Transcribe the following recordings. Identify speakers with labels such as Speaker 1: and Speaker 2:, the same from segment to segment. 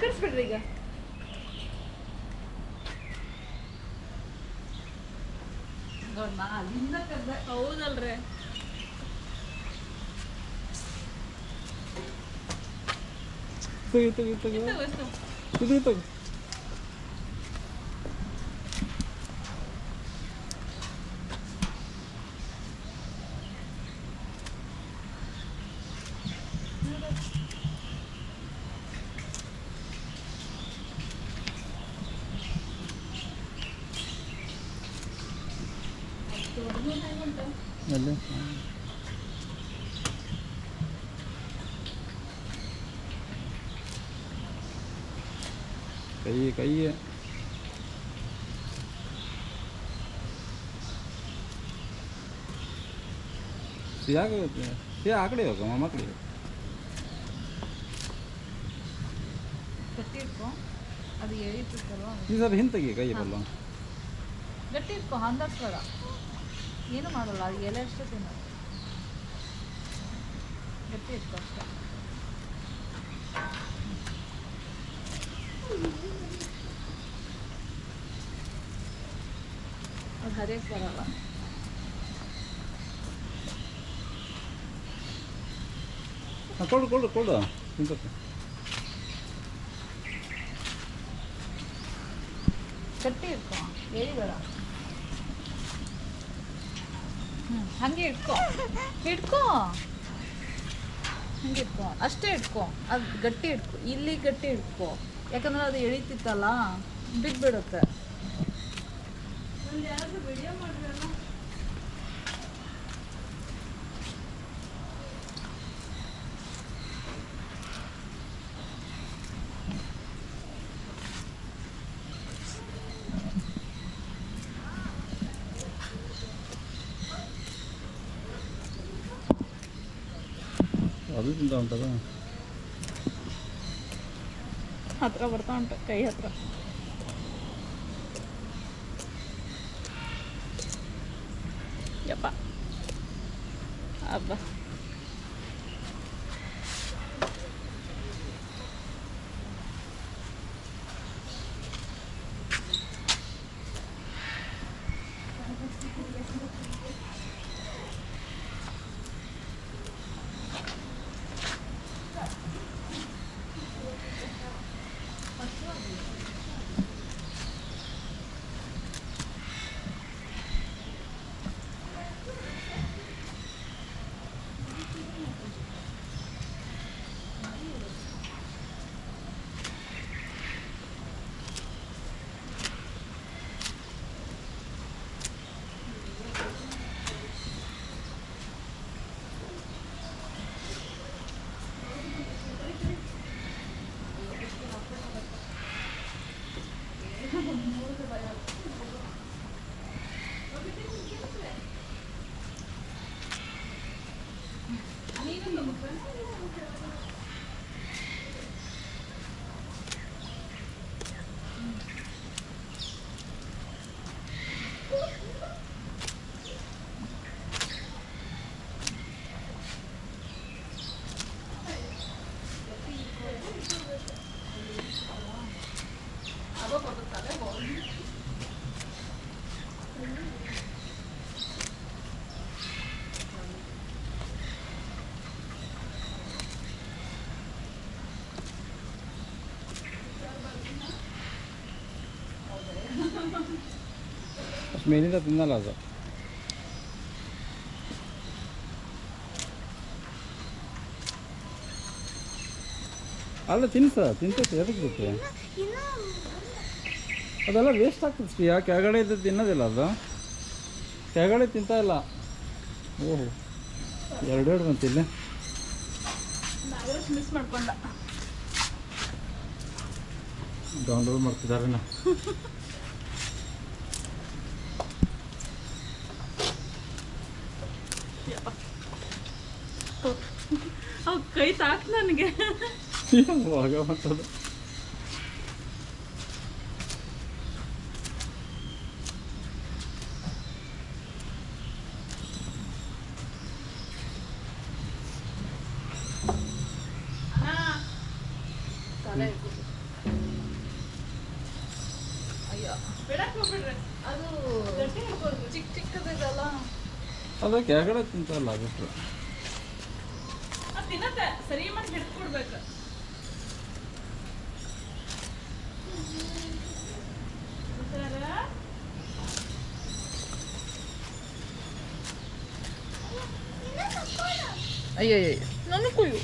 Speaker 1: ಕರ್ಸ್ಬಿಡ್ರಿ ಈಗ. ಹೌದಲ್ರಿ.
Speaker 2: ಇದು ಅಲ್ಲಿ ಕೈ ಯಾಕೆ ಆ ಕಡೆ ಹೋಗ ಮಕ್ಕಳಿಗೆ
Speaker 1: ಗಟ್ಟಿ ಇಟ್ಕೊ, ಅದು ಎಳಿತಿತ್ತಲ್ವ.
Speaker 2: ಈ ಸಲ ಹಿಂತೆಗಿ ಕೈ ಬಲ್ಲ
Speaker 1: ಗಟ್ಟಿ ಇಟ್ಕೊ, ಹಂದಸ್ಬೇಡ, ಏನು ಮಾಡಲ್ಲ. ಅದು ಎಲೆ ಅಷ್ಟೇ ತಿನ್ನೋದು. ಗಟ್ಟಿ ಇಟ್ಕೊ ಅಷ್ಟೇ. ಅದು ಹರಿಯಕ್ಕೆ ಬರಲ್ಲ.
Speaker 2: ಕೊಡು ತಿಂತತ್ತೆ.
Speaker 1: ಗಟ್ಟಿ ಇಟ್ಕೊ, ಎಳಿಬೇಡ. ಹಂಗೆ ಇಟ್ಕೊ ಹಂಗೆ ಇಟ್ಕೊ, ಅಷ್ಟೇ ಇಟ್ಕೊ. ಅದು ಗಟ್ಟಿ ಇಟ್ಕೊ, ಇಲ್ಲಿ ಗಟ್ಟಿ ಇಟ್ಕೊ, ಯಾಕಂದ್ರೆ ಅದು ಎಳಿತಿತ್ತಲ್ಲ, ಬಿದ್ದುಬಿಡುತ್ತೆ. ವಿಡಿಯೋ ಮಾಡಿರಲ್ಲ.
Speaker 2: ಅದು ತಿಂತ ಉಂಟದ
Speaker 1: ಹತ್ರ ಬರ್ತಾ ಉಂಟು, ಕೈ ಹತ್ರ. ಯಪ್ಪ ಅಬ್ಬ.
Speaker 2: ಮೇಲಿಂದ ತಿನ್ನಲ್ಲ ಅದು. ಅಲ್ಲ ತಿಂತೈತೆ ಎದಕ್ಕೆ ಬಿಟ್ಟು ಅದೆಲ್ಲ ವೇಸ್ಟ್ ಆಗ್ತದೆ ಶ್ರೀಯಾ. ಕೆಳಗಡೆ ಇದ್ದು ತಿನ್ನೋದಿಲ್ಲ ಅದು, ಕೆಳಗಡೆ ತಿಂತ ಇಲ್ಲ. ಓಹೋ, ಎರಡು ಬಂತಿಲ್ಲ.
Speaker 1: ಮಿಸ್ ಮಾಡ್ಕೊಂಡ.
Speaker 2: ಡೌನ್ಲೋಡ್ ಮಾಡ್ತಿದ್ದಾರೆ.
Speaker 1: ಕೈ ತಾಕ್ ನನಗೆ.
Speaker 2: ಭಗವಂತದ
Speaker 1: ತಲೆ ಬಿಡಕ್ ಹೋಗ್ಬಿಡ್ರಿ. ಅದು ಚಿಕ್ಕ ಚಿಕ್ಕದಿದಲ್ಲ.
Speaker 2: ಅದು ಕೆಳಗಡೆ ತಿಂತಲ್ಲ ಬಿಟ್ರೆ.
Speaker 1: ತಿನ್ನತ್ತೆ ಸರಿ ಮಾಡಿ ಹಿಡ್ಕೊಡ್ಬೇಕು. ಅಯ್ಯೋ ನನ್ನ ಕುಯ್ಯು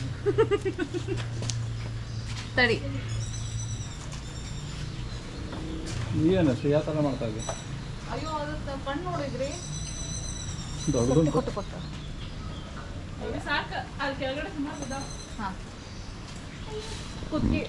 Speaker 1: ತಡಿ.
Speaker 2: ನೀವೇನು ಶ್ರೇಯಾ ಥರ ಮಾಡ್ತಾ ಇದ್ದೆ.
Speaker 1: ಅಯ್ಯೋ ಅದಕ್ಕೆ ಕಣ್ಣು ನೋಡಿದ್ರಿ
Speaker 2: ದೊಡ್ಡದು
Speaker 1: ಕೊಟ್ಟು ಸಾಕು ಅಲ್ಲಿ ಕೆಳಗಡೆ ಸುಮಾರು ಹಾಂ ಕುತ್ತಿ